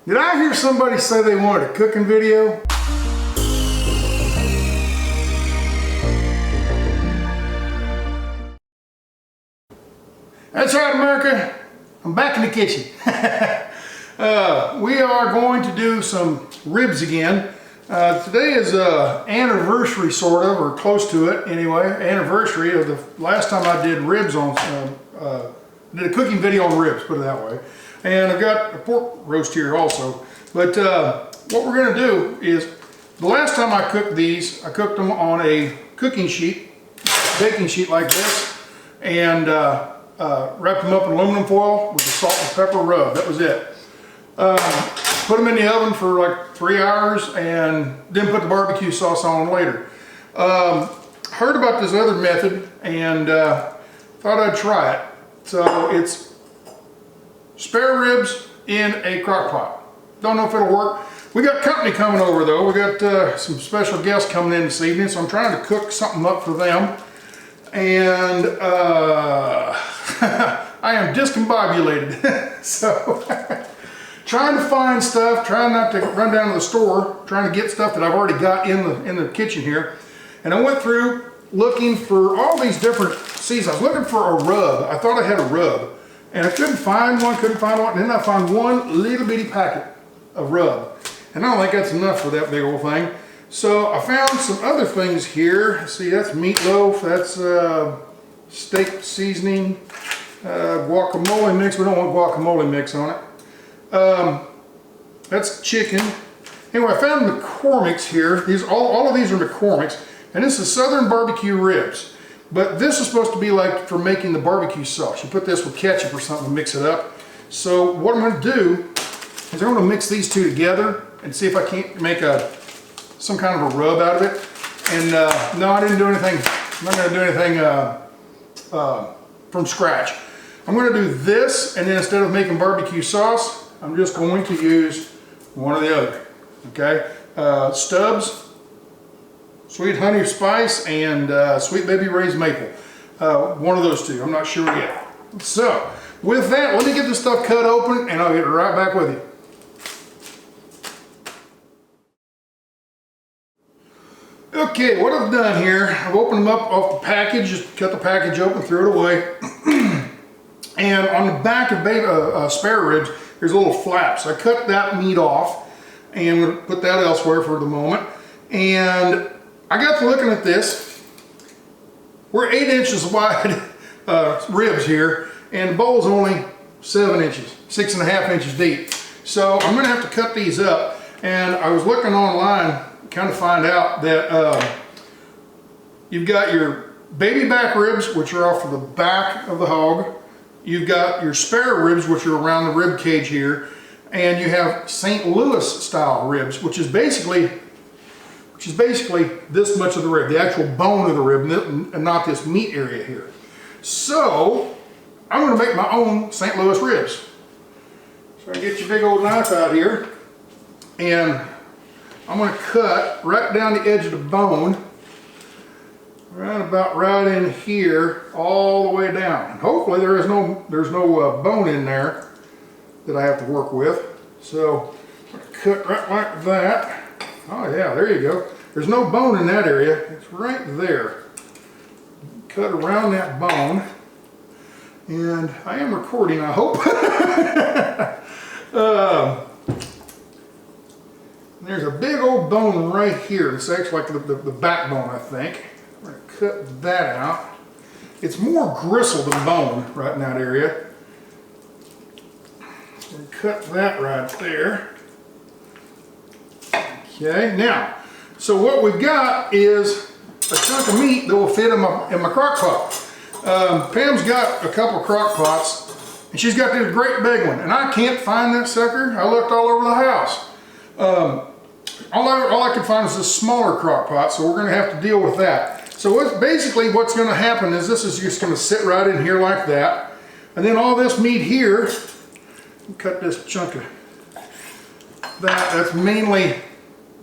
Did I hear somebody say they wanted a cooking video? That's right, America. I'm back in the kitchen. We are going to do some ribs again. Today is an anniversary, sort of, or close to it anyway. Anniversary of the last time I did ribs on, did a cooking video on ribs, put it that way. And I've got a pork roast here also. But what we're going to do is, the last time I cooked these, I cooked them on a cooking sheet, baking sheet like this, and wrapped them up in aluminum foil with the salt and pepper rub. That was it. Put them in the oven for like 3 hours and then put the barbecue sauce on later. Heard about this other method and thought I'd try it. So it's spare ribs in a crock pot. Don't know if it'll work. We got company coming over though. We got some special guests coming in this evening, so I'm trying to cook something up for them. And I am discombobulated. So trying to find stuff, trying not to run down to the store, trying to get stuff that I've already got in the kitchen here. And I went through looking for all these different seasons. I was looking for a rub. I thought I had a rub. And I couldn't find one, And then I found one little bitty packet of rub. And I don't think that's enough for that big old thing. So I found some other things here. See, that's meatloaf, that's steak seasoning, guacamole mix. We don't want guacamole mix on it. That's chicken. Anyway, I found McCormick's here. All of these are McCormick's. And this is Southern barbecue ribs. But this is supposed to be like for making the barbecue sauce. You put this with ketchup or something to mix it up. So what I'm going to do is I'm going to mix these two together and see if I can't make some kind of a rub out of it. And no, I didn't do anything. I'm not going to do anything from scratch. I'm going to do this, and then instead of making barbecue sauce, I'm just going to use one or the other. Okay, Stubbs, Sweet Honey Spice, and Sweet Baby Ray's Maple. One of those two. I'm not sure yet. So with that, let me get this stuff cut open, and I'll get right back with you. Okay, what I've done here, I've opened them up off the package, just cut the package open, threw it away. And on the back of spare ribs, there's little flaps. I cut that meat off and I'm going to put that elsewhere for the moment. And I got to looking at this. We're 8 inches wide ribs here, and the bowl's only 7 inches, 6.5 inches deep. So I'm going to have to cut these up. And I was looking online, kind of find out that you've got your baby back ribs, which are off of the back of the hog. You've got your spare ribs, which are around the rib cage here, and you have St. Louis style ribs, which is basically this much of the rib, the actual bone of the rib, and not this meat area here. So I'm going to make my own St. Louis ribs. So I get your big old knife out here, and I'm going to cut right down the edge of the bone, right in here, all the way down. And hopefully there's no bone in there that I have to work with. So I'm going to cut right like that. Oh yeah, there you go. There's no bone in that area. It's right there. Cut around that bone. And I am recording, I hope. There's a big old bone right here. It's actually like the backbone, I think. I'm going to cut that out. It's more gristle than bone right in that area. I'm going to cut that right there. Okay, now, so what we've got is a chunk of meat that will fit in my crock pot. Pam's got a couple of crock pots, and she's got this great big one, and I can't find that sucker. I looked all over the house. All I could find is this smaller crock pot, so we're going to have to deal with that. So basically what's going to happen is this is just going to sit right in here like that, and then all this meat here, cut this chunk of that's mainly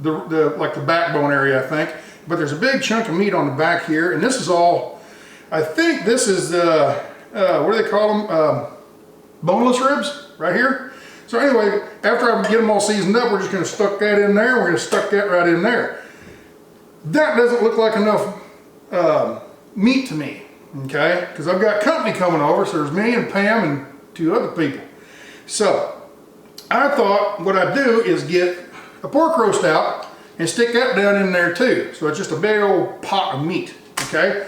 like the backbone area, I think. But there's a big chunk of meat on the back here, and this is all, I think this is what do they call them? Boneless ribs right here. So anyway, after I get them all seasoned up, we're just going to stuck that in there. We're going to stuck that right in there. That doesn't look like enough meat to me, okay? Because I've got company coming over, so there's me and Pam and 2 other people. So I thought what I'd do is get a pork roast out and stick that down in there too. So it's just a big old pot of meat, okay?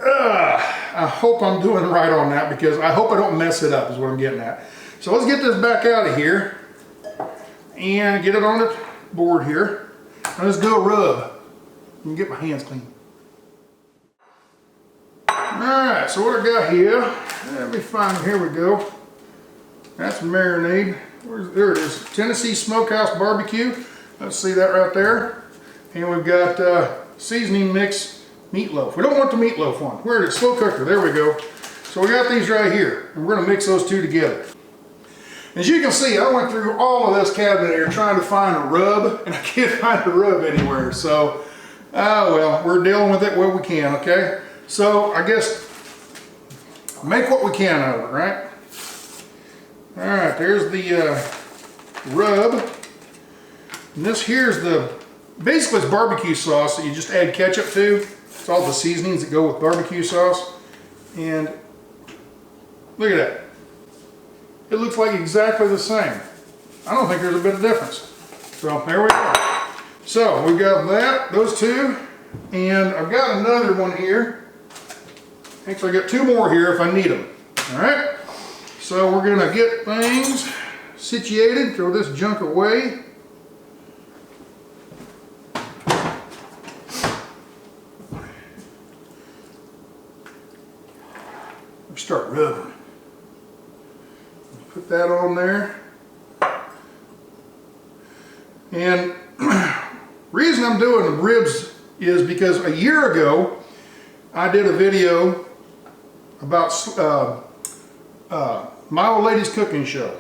I hope I'm doing right on that, because I hope I don't mess it up is what I'm getting at. So let's get this back out of here and get it on the board here. And let's do a rub and get my hands clean. Alright, so what I got here, let me find, here we go. That's marinade. There it is, Tennessee Smokehouse Barbecue. Let's see that right there. And we've got seasoning mix meatloaf. We don't want the meatloaf one. Where is it? Slow cooker, there we go. So we got these right here, and we're gonna mix those 2 together. As you can see, I went through all of this cabinet here trying to find a rub, and I can't find a rub anywhere. So, well, we're dealing with it what we can, okay? So, I guess, make what we can out of it, right? Alright, there's the rub. And this here's basically it's barbecue sauce that you just add ketchup to. It's all the seasonings that go with barbecue sauce. And look at that. It looks like exactly the same. I don't think there's a bit of difference. So there we go. So we've got that, those 2, and I've got another one here. Actually, I got 2 more here if I need them. All right. So we're gonna get things situated. Throw this junk away. Start rubbing. Put that on there. And reason I'm doing the ribs is because a year ago I did a video about my old lady's cooking show,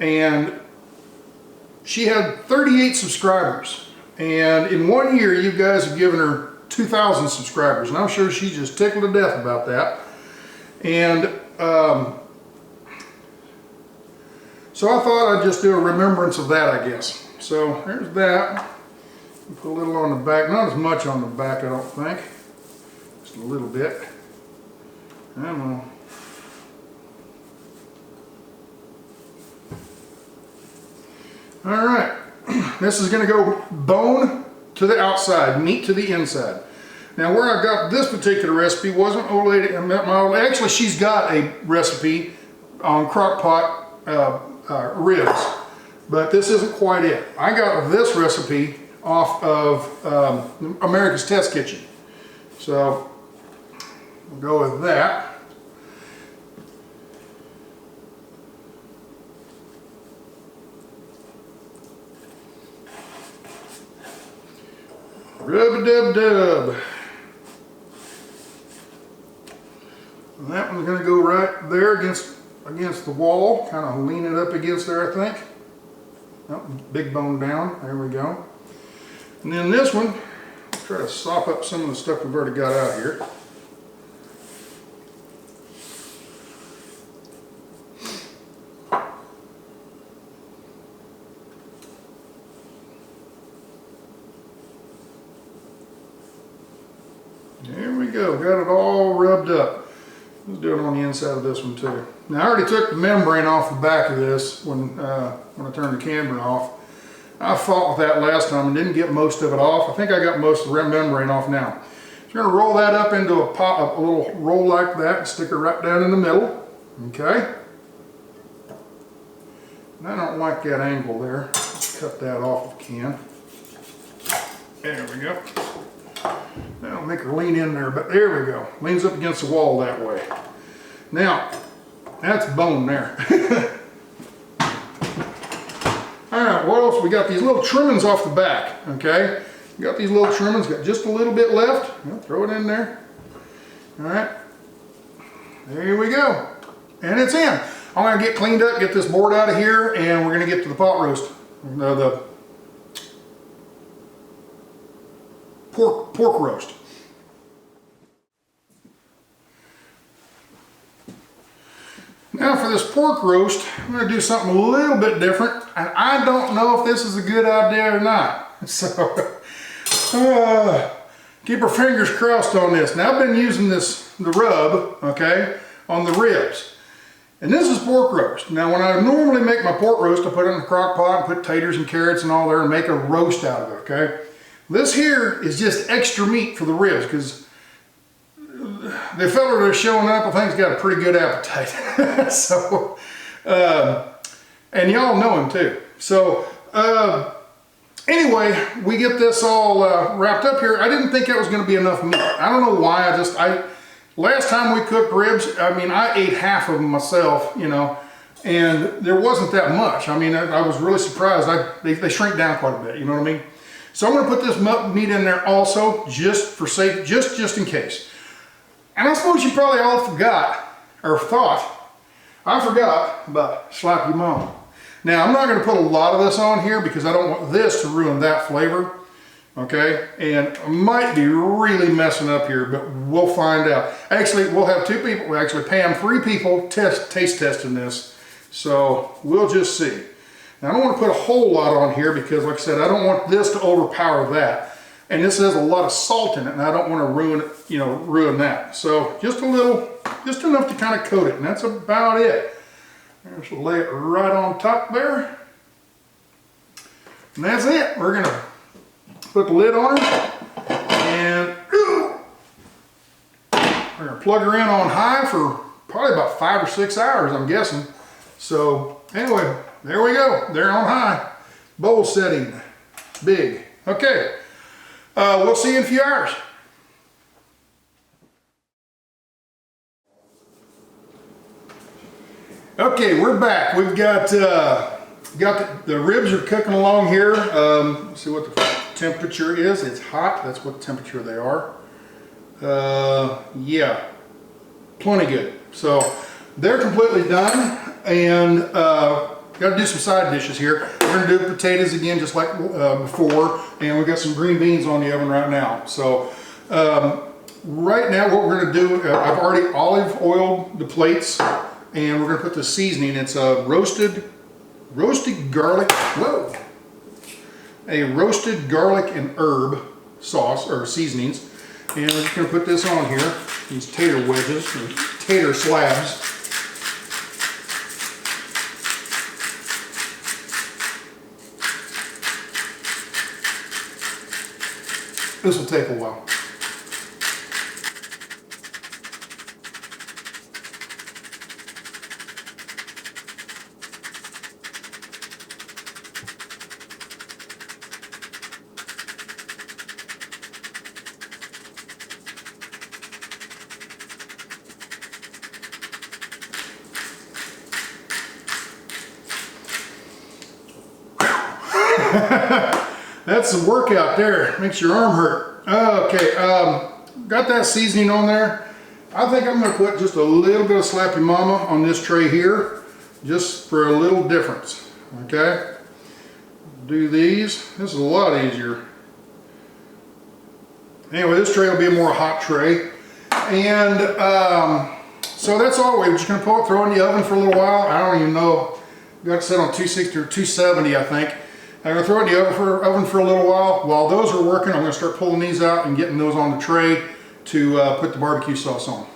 and she had 38 subscribers, and in 1 year you guys have given her 2,000 subscribers, and I'm sure she's just tickled to death about that. And so I thought I'd just do a remembrance of that, I guess. So there's that. Put a little on the back, not as much on the back, I don't think. Just a little bit. I don't know. All right, this is going to go bone to the outside, meat to the inside. Now, where I got this particular recipe wasn't old lady. Actually, she's got a recipe on Crockpot ribs, but this isn't quite it. I got this recipe off of America's Test Kitchen, so we'll go with that. Rub-a-dub-dub. And that one's going to go right there against the wall, kind of lean it up against there, I think. Oh, big bone down, there we go. And then this one, try to sop up some of the stuff we've already got out here. There we go, got it all rubbed up. Let's do it on the inside of this one too. Now I already took the membrane off the back of this when I turned the camera off. I fought with that last time and didn't get most of it off. I think I got most of the membrane off now. So you're going to roll that up into a little roll like that and stick it right down in the middle. Okay. And I don't like that angle there. Let's cut that off if we can. There we go. That'll make her lean in there, but there we go. Leans up against the wall that way. Now, that's bone there. Alright, what else? We got these little trimmings off the back, okay? We got these little trimmings, got just a little bit left. Well, throw it in there. Alright. There we go. And it's in. I'm going to get cleaned up, get this board out of here, and we're going to get to the pot roast. The pork roast. Now for this pork roast, I'm going to do something a little bit different, and I don't know if this is a good idea or not. So, keep our fingers crossed on this. Now I've been using the rub, okay, on the ribs. And this is pork roast. Now when I normally make my pork roast, I put it in the crock pot and put taters and carrots and all there and make a roast out of it, okay? This here is just extra meat for the ribs because the fella that's showing up, I think, has got a pretty good appetite. So, and y'all know him too. So, anyway, we get this all wrapped up here. I didn't think that was going to be enough meat. I don't know why. Last time we cooked ribs, I mean, I ate half of them myself, you know, and there wasn't that much. I mean, I was really surprised. They shrink down quite a bit, you know what I mean? So I'm going to put this meat in there also, just for safety, just in case. And I suppose you probably all forgot, or thought, I forgot about slap your mama. Now, I'm not going to put a lot of this on here because I don't want this to ruin that flavor. Okay, and I might be really messing up here, but we'll find out. Actually, we'll have 2 people, well, actually Pam, 3 people taste testing this. So we'll just see. Now I don't want to put a whole lot on here because, like I said, I don't want this to overpower that. And this has a lot of salt in it, and I don't want to ruin it, you know, ruin that. So just a little, just enough to kind of coat it, and that's about it. Just lay it right on top there. And that's it. We're gonna put the lid on her, and we're gonna plug her in on high for probably about 5 or 6 hours, I'm guessing. So anyway, there we go. They're on high. Bowl setting, big. Okay, we'll see you in a few hours. Okay, we're back. We've got the ribs are cooking along here. Let's see what the temperature is. It's hot. That's what temperature they are. Yeah, plenty good. So they're completely done, and got to do some side dishes here. We're gonna do potatoes again, just like before, and we've got some green beans on the oven right now. So right now, what we're gonna do, I've already olive oiled the plates, and we're gonna put the seasoning. It's a roasted garlic. Whoa. A roasted garlic and herb sauce or seasonings, and we're just going to put this on here, these tater wedges or tater slabs. This will take a while. That's the workout there. Makes your arm hurt. Okay, got that seasoning on there. I think I'm going to put just a little bit of Slap Your Mama on this tray here, just for a little difference. Okay, do these. This is a lot easier. Anyway, this tray will be a more hot tray, and so that's all. We're just going to throw it in the oven for a little while. I don't even know. Got it set on 260 or 270, I think. I'm going to throw it in the oven for a little while. While those are working, I'm going to start pulling these out and getting those on the tray to put the barbecue sauce on.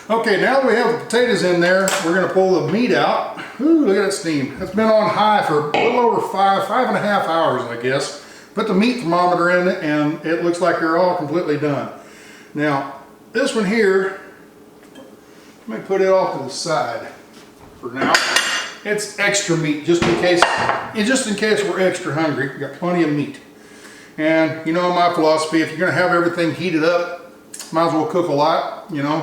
Okay, now that we have the potatoes in there, we're going to pull the meat out. Ooh, look at that steam. It's been on high for a little over 5.5 hours, I guess. Put the meat thermometer in it, and it looks like they're all completely done. Now, this one here, let me put it off to the side for now. It's extra meat, just in case we're extra hungry. We've got plenty of meat. And you know my philosophy, if you're going to have everything heated up, might as well cook a lot. You know,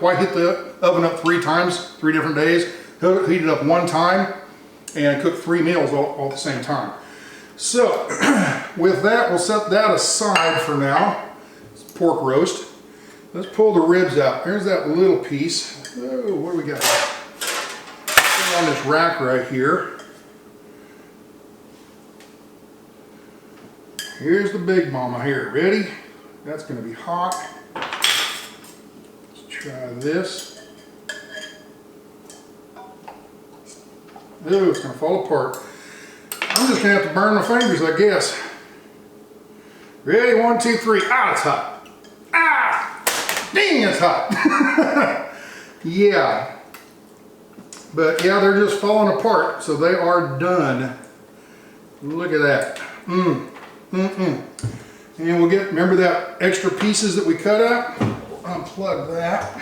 why hit the oven up 3 times, 3 different days? Heat it up 1 time and cook 3 meals all at the same time. So with that, we'll set that aside for now. It's pork roast. Let's pull the ribs out. There's that little piece. Oh, what do we got? On this rack right here. Here's the big mama here. Ready? That's going to be hot. Let's try this. Ooh, it's going to fall apart. I'm just going to have to burn my fingers, I guess. Ready? 1, 2, 3. Ah, it's hot. Ah! Dang, it's hot. Yeah. But yeah, they're just falling apart, so they are done. Look at that. And we'll get, remember that extra pieces that we cut out? We'll unplug that.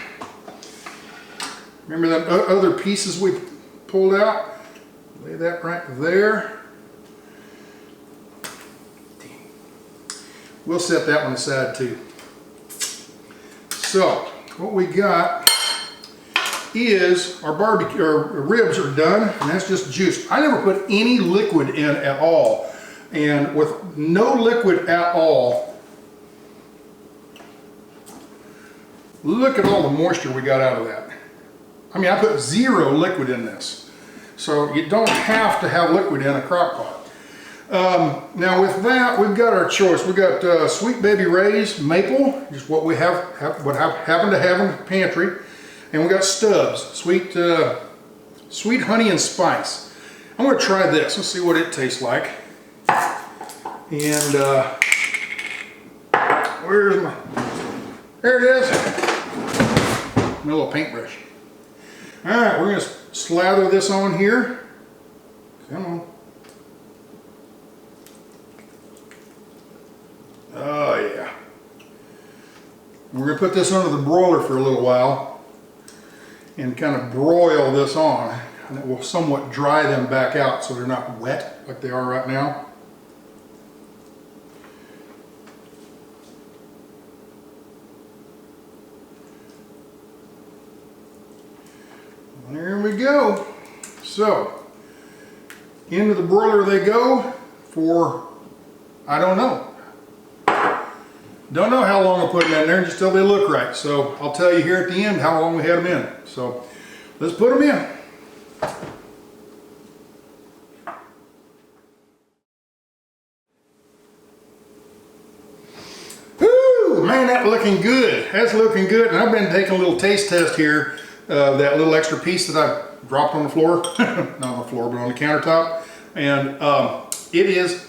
Remember that other pieces we pulled out? Lay that right there. We'll set that one aside too. So, what we got is our barbecue, our ribs are done, and that's just juice. I never put any liquid in at all. And with no liquid at all, look at all the moisture we got out of that. I mean, I put 0 liquid in this. So you don't have to have liquid in a crock pot. Now with that, we've got our choice. We've got Sweet Baby Ray's maple, just what we happen to have in the pantry. And we got Stubbs, sweet honey and spice. I'm going to try this. Let's see what it tastes like. And where's my, there it is, my little paintbrush. Alright, we're going to slather this on here. Come on. Oh yeah. We're going to put this under the broiler for a little while and kind of broil this on, and it will somewhat dry them back out so they're not wet like they are right now. There we go. So, into the broiler they go for, I don't know. Don't know how long I'll put them in there just till they look right. So, I'll tell you here at the end how long we had them in. So, let's put them in. Woo! Man, that's looking good. That's looking good. And I've been taking a little taste test here. That little extra piece that I dropped on the floor, not on the floor, but on the countertop, and it is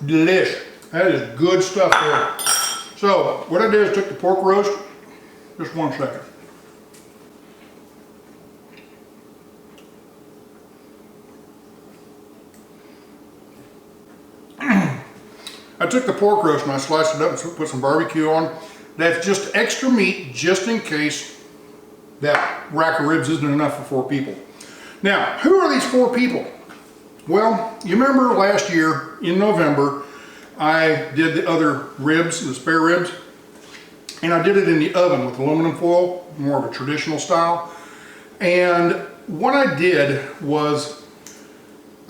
delish. That is good stuff there. So what I did is took the pork roast, just 1 second. I took the pork roast and I sliced it up and put some barbecue on. That's just extra meat, just in case that rack of ribs isn't enough for 4 people. Now, who are these 4 people? Well, you remember last year in November, I did the other ribs, the spare ribs, and I did it in the oven with aluminum foil, more of a traditional style. And what I did was,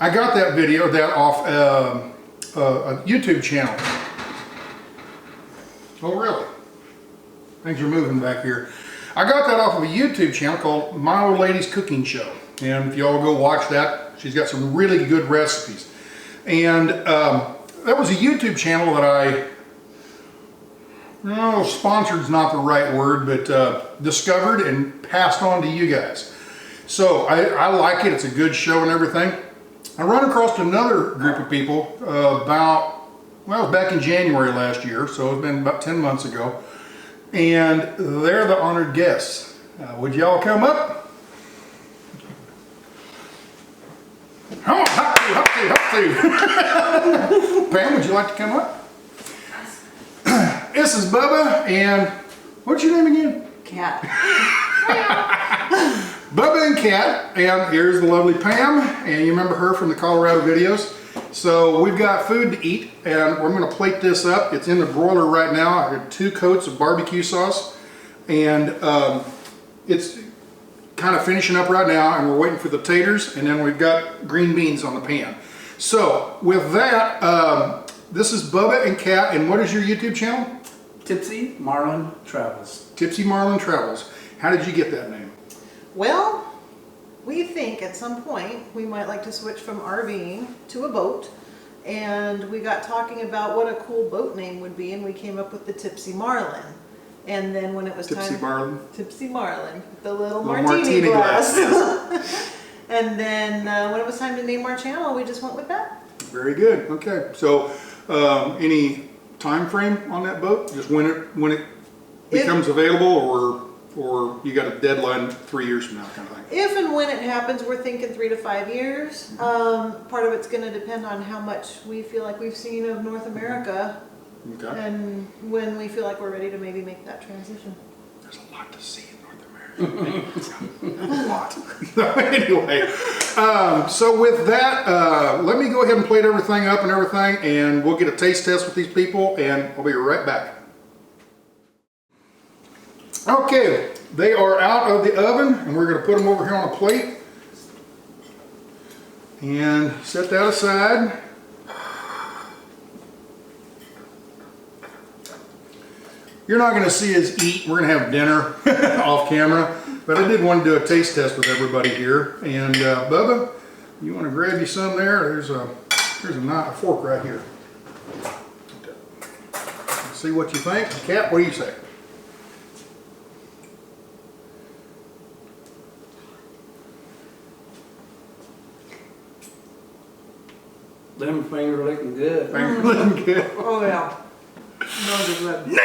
I got that video off a YouTube channel. Oh, really? Things are moving back here. I got that off of a YouTube channel called My Old Lady's Cooking Show. And if y'all go watch that, she's got some really good recipes. And that was a YouTube channel that sponsored's not the right word, but discovered and passed on to you guys. So I like it. It's a good show and everything. I run across another group of people well, it was back in January last year, so it's been about 10 months ago. And they're the honored guests. Would y'all come up? Oh, hop to. Pam, would you like to come up? This is Bubba, and what's your name again? Cat. Bubba and Cat, and here's the lovely Pam, and you remember her from the Colorado videos. So we've got food to eat, and we're going to plate this up. It's in the broiler right now. I got 2 coats of barbecue sauce, and it's kind of finishing up right now, and we're waiting for the taters, and then we've got green beans on the pan. So with that, this is Bubba and Cat, and what is your YouTube channel? Tipsy Marlin Travels. Tipsy Marlin Travels. How did you get that name? Well, we think at some point we might like to switch from RVing to a boat, and we got talking about what a cool boat name would be, and we came up with the Tipsy Marlin. And then when it was Tipsy time... Marlin? Tipsy Marlin, the little Little martini glass. yes. And then when it was time to name our channel, we just went with that. Very good. Okay. So, any time frame on that boat? Just when it becomes available, or you got a deadline 3 years from now, kind of thing? If and when it happens, we're thinking 3 to 5 years. Part of it's going to depend on how much we feel like we've seen of North America, Okay. and when we feel like we're ready to maybe make that transition. There's a lot to see in North America. A lot. Anyway, so with that, let me go ahead and plate everything up and everything, and we'll get a taste test with these people, and I'll be right back. Okay, they are out of the oven, and we're going to put them over here on a plate and set that aside. You're not going to see us eat. We're going to have dinner off camera, but I did want to do a taste test with everybody here. And Bubba, you want to grab you some there? There's a fork right here. Let's see what you think. Cap, what do you say? Them finger licking good. Finger looking good. Oh yeah. Nailed it!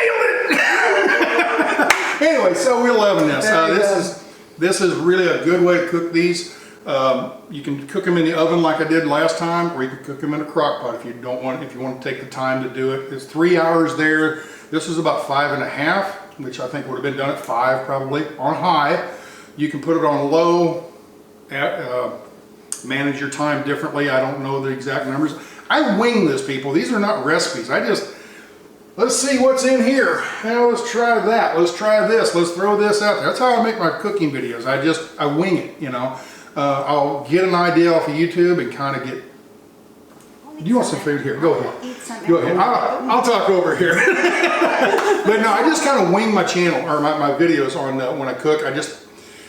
Anyway, so we're loving this. This is really a good way to cook these. You can cook them in the oven like I did last time, or you can cook them in a crock pot if you want to take the time to do it. It's 3 hours there. This is about 5.5, which I think would have been done at 5 probably on high. You can put it on low. Manage your time differently. I don't know the exact numbers. I wing this, people. These are not recipes. Let's see what's in here. Now let's try that. Let's try this. Let's throw this out there. That's how I make my cooking videos. I wing it, you know. I'll get an idea off of YouTube and kind of get... Do you want some food here? Go ahead. Go ahead. I'll talk over here. But no, I just kind of wing my channel, or my videos on when I cook.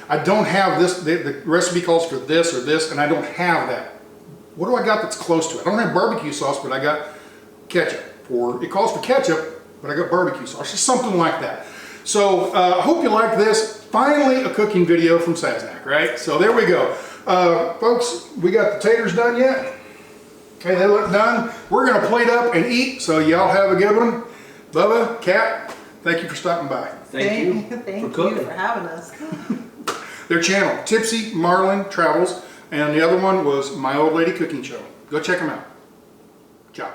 I don't have this, the recipe calls for this or this, and I don't have that. What do I got that's close to it? I don't have barbecue sauce, but I got ketchup. Or it calls for ketchup, but I got barbecue sauce, just something like that. So I hope you like this. Finally, a cooking video from Sasnak, right? So there we go. Folks, we got the taters done yet? Okay, they look done. We're gonna plate up and eat, so y'all have a good one. Bubba, Kat, thank you for stopping by. Thank you for having us. Their channel, Tipsy Marlin Travels, and the other one was My Old Lady Cooking Show. Go check them out. Ciao.